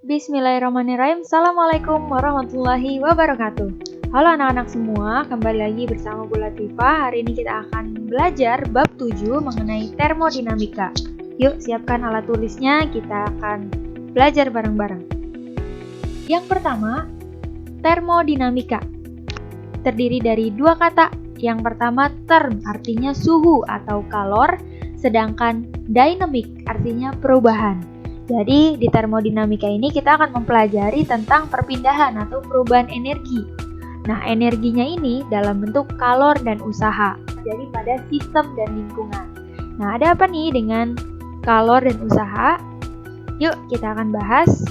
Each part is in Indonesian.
Bismillahirrahmanirrahim. Assalamualaikum warahmatullahi wabarakatuh. Halo anak-anak semua, kembali lagi bersama Bu Latifah. Hari ini kita akan belajar bab 7 mengenai termodinamika. Yuk siapkan alat tulisnya, kita akan belajar bareng-bareng. Yang pertama, termodinamika. Terdiri dari dua kata. Yang pertama term, artinya suhu atau kalor, sedangkan dynamic artinya perubahan. Jadi di termodinamika ini kita akan mempelajari tentang perpindahan atau perubahan energi. Nah, energinya ini dalam bentuk kalor dan usaha. Jadi pada sistem dan lingkungan. Nah, ada apa nih dengan kalor dan usaha? Yuk kita akan bahas.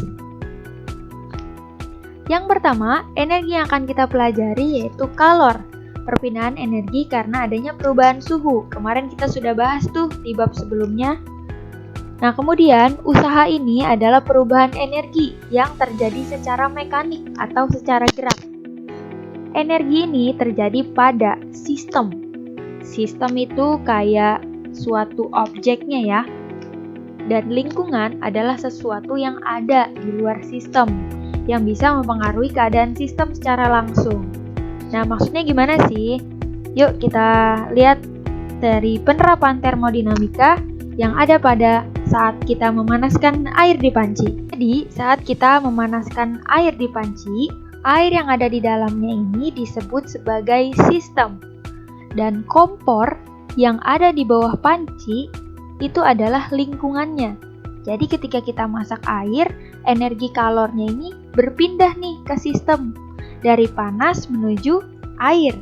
Yang pertama, energi yang akan kita pelajari yaitu kalor. Perpindahan energi karena adanya perubahan suhu. Kemarin kita sudah bahas tuh di bab sebelumnya. Nah, kemudian usaha ini adalah perubahan energi yang terjadi secara mekanik atau secara gerak. Energi ini terjadi pada sistem. Sistem itu kayak suatu objeknya ya. Dan lingkungan adalah sesuatu yang ada di luar sistem, yang bisa mempengaruhi keadaan sistem secara langsung. Nah, maksudnya gimana sih? Yuk kita lihat dari penerapan termodinamika yang ada pada saat kita memanaskan air di panci. Jadi, saat kita memanaskan air di panci, air yang ada di dalamnya ini disebut sebagai sistem. Dan kompor yang ada di bawah panci itu adalah lingkungannya. Jadi, ketika kita masak air, energi kalornya ini berpindah nih ke sistem. Dari panas menuju air.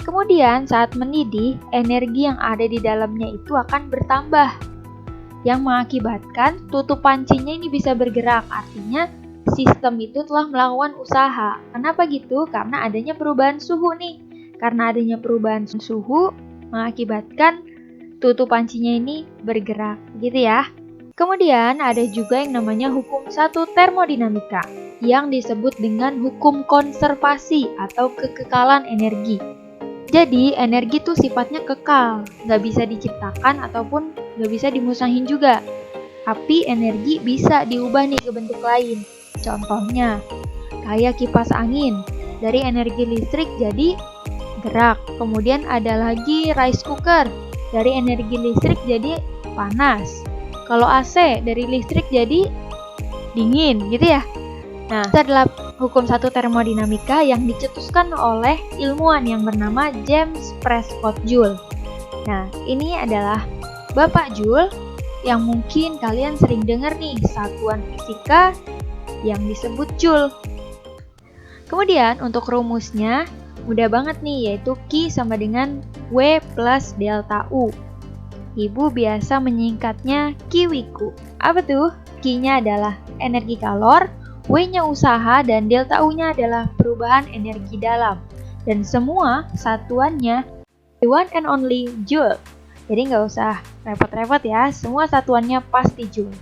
Kemudian, saat mendidih, energi yang ada di dalamnya itu akan bertambah. Yang mengakibatkan tutup pancinya ini bisa bergerak. Artinya sistem itu telah melakukan usaha. Kenapa gitu? Karena adanya perubahan suhu nih. Karena adanya perubahan suhu mengakibatkan tutup pancinya ini bergerak, gitu ya. Kemudian ada juga yang namanya hukum satu termodinamika yang disebut dengan hukum konservasi atau kekekalan energi. Jadi, energi itu sifatnya kekal, nggak bisa diciptakan ataupun nggak bisa dimusnahin juga. Tapi energi bisa diubah nih ke bentuk lain. Contohnya, kayak kipas angin. Dari energi listrik jadi gerak. Kemudian ada lagi rice cooker. Dari energi listrik jadi panas. Kalau AC dari listrik jadi dingin, gitu ya. Nah, itu adalah hukum satu termodinamika yang dicetuskan oleh ilmuwan yang bernama James Prescott Joule. Nah, ini adalah Bapak Joule yang mungkin kalian sering dengar nih, satuan fisika yang disebut Joule. Kemudian untuk rumusnya mudah banget nih, yaitu Q sama dengan W plus delta U. Ibu biasa menyingkatnya QWQ. Apa tuh? Q-nya adalah energi kalor, W-nya usaha, dan delta U-nya adalah perubahan energi dalam. Dan semua satuannya the one and only Joule. Jadi nggak usah repot-repot ya, semua satuannya pasti Joule.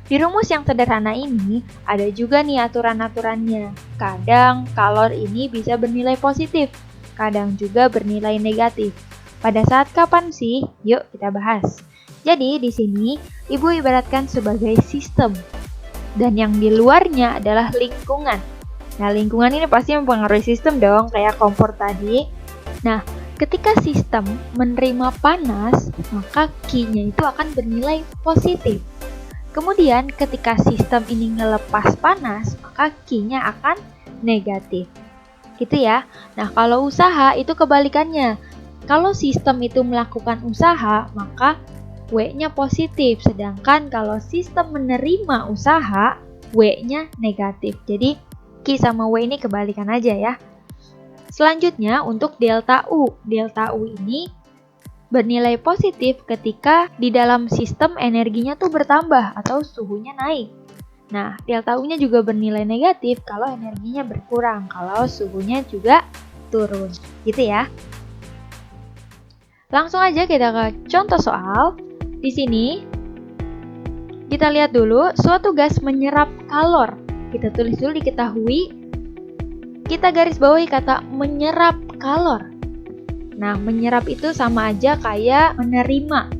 Di rumus yang sederhana ini, ada juga nih aturan-aturannya. Kadang kalor ini bisa bernilai positif, kadang juga bernilai negatif. Pada saat kapan sih? Yuk kita bahas. Jadi di sini, Ibu ibaratkan sebagai sistem. Dan yang di luarnya adalah lingkungan. Nah, lingkungan ini pasti mempengaruhi sistem dong, kayak kompor tadi. Nah, ketika sistem menerima panas, maka Q-nya itu akan bernilai positif. Kemudian, ketika sistem ini ngelepas panas, maka Q-nya akan negatif. Gitu ya. Nah, kalau usaha itu kebalikannya. Kalau sistem itu melakukan usaha, maka W-nya positif, sedangkan kalau sistem menerima usaha, W-nya negatif. Jadi, Q sama W ini kebalikan aja ya. Selanjutnya, untuk delta U. Delta U ini bernilai positif ketika di dalam sistem energinya tuh bertambah atau suhunya naik. Nah, delta U-nya juga bernilai negatif kalau energinya berkurang, kalau suhunya juga turun. Gitu ya. Langsung aja kita ke contoh soal. Di sini, kita lihat dulu, suatu gas menyerap kalor. Kita tulis dulu diketahui. Kita garis bawahi kata menyerap kalor. Nah, menyerap itu sama aja kayak menerima.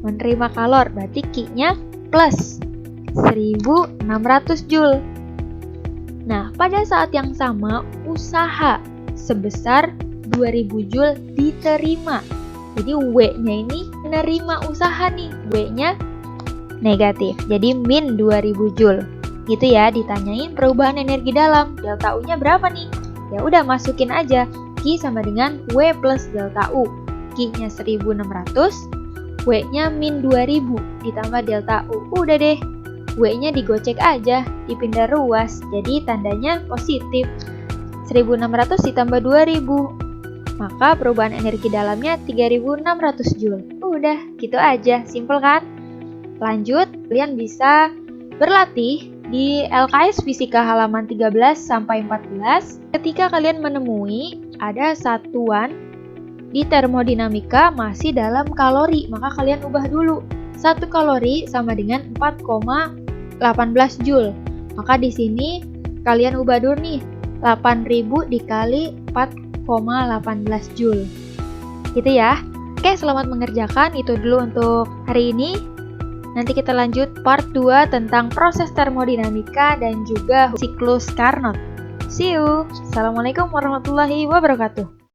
Menerima kalor, berarti Q-nya plus. 1600 Joule. Nah, pada saat yang sama, usaha sebesar 2000 Joule diterima. Jadi W-nya ini menerima usaha nih, W-nya negatif. Jadi min 2000 Joule. Gitu ya, ditanyain perubahan energi dalam. Delta U-nya berapa nih? Ya udah masukin aja. Q sama dengan W plus delta U. Q-nya 1600, W-nya min 2000 ditambah delta U. Udah deh. W-nya digocek aja, dipindah ruas. Jadi tandanya positif. 1600 ditambah 2000. Maka perubahan energi dalamnya 3600 Joule. Udah, gitu aja. Simple kan? Lanjut, kalian bisa berlatih di LKS Fisika halaman 13 sampai 14 ketika kalian menemui ada satuan di termodinamika masih dalam kalori, maka kalian ubah dulu. 1 kalori sama dengan 4,18 Joule. Maka di sini kalian ubah dulu nih. 8000 dikali 4,18 Joule. Gitu ya. Oke, selamat mengerjakan. Itu dulu untuk hari ini. Nanti kita lanjut part 2 tentang proses termodinamika dan juga siklus Carnot. See you. Assalamualaikum warahmatullahi wabarakatuh.